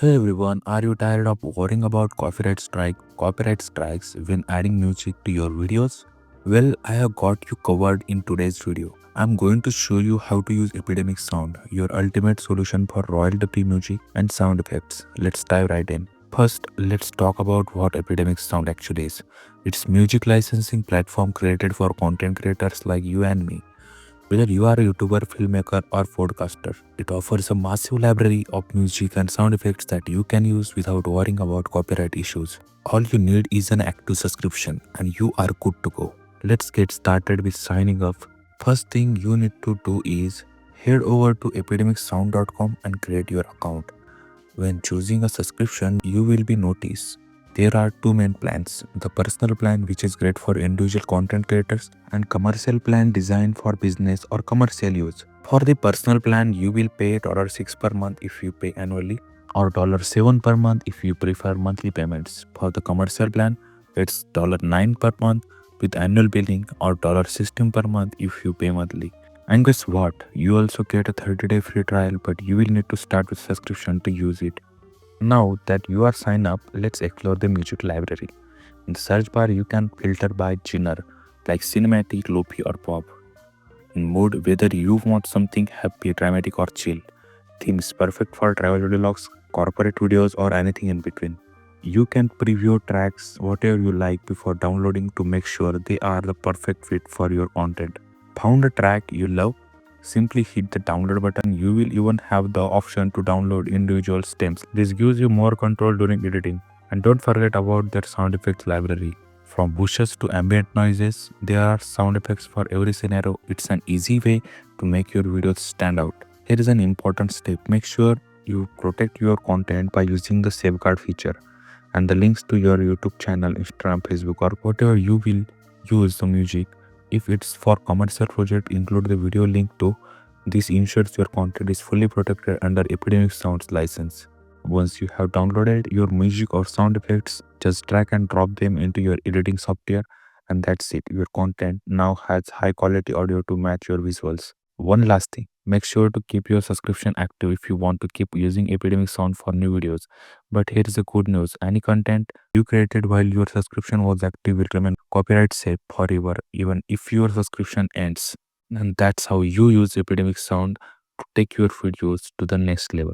Hey everyone, are you tired of worrying about copyright strikes when adding music to your videos? Well, I have got you covered in today's video. I'm going to show you how to use Epidemic Sound, your ultimate solution for royalty-free music and sound effects. Let's dive right in. First, let's talk about what Epidemic Sound actually is. It's music licensing platform created for content creators like you and me. Whether you are a YouTuber, filmmaker, or podcaster, it offers a massive library of music and sound effects that you can use without worrying about copyright issues. All you need is an active subscription and you are good to go. Let's get started with signing up. First thing you need to do is head over to epidemicsound.com and create your account. When choosing a subscription, you will be noticed there are two main plans: the personal plan, which is great for individual content creators, and commercial plan designed for business or commercial use. For the personal plan, you will pay $6 per month if you pay annually, or $7 per month if you prefer monthly payments. For the commercial plan, it's $9 per month with annual billing, or $16 per month if you pay monthly. And guess what? You also get a 30-day free trial, but you will need to start with subscription to use it. Now that you are signed up, let's explore the music library. In the search bar, you can filter by genre like cinematic, lofi, or pop. In mood, whether you want something happy, dramatic, or chill. Themes perfect for travel vlogs, corporate videos, or anything in between. You can preview tracks whatever you like before downloading to make sure they are the perfect fit for your content. Found a track you love? Simply hit the download button. You will even have the option to download individual stems. This gives you more control during editing. And don't forget about their sound effects library. From bushes to ambient noises, there are sound effects for every scenario. It's an easy way to make your videos stand out. Here is an important step. Make sure you protect your content by using the safeguard feature. And the links to your YouTube channel, Instagram, Facebook, or whatever you will use the music. If it's for commercial project, include the video link too. This ensures your content is fully protected under Epidemic Sounds license. Once you have downloaded your music or sound effects, just drag and drop them into your editing software, and that's it. Your content now has high quality audio to match your visuals. One last thing, make sure to keep your subscription active if you want to keep using Epidemic Sound for new videos. But here is the good news: any content you created while your subscription was active will remain copyright safe forever, even if your subscription ends. And that's how you use Epidemic Sound to take your videos to the next level.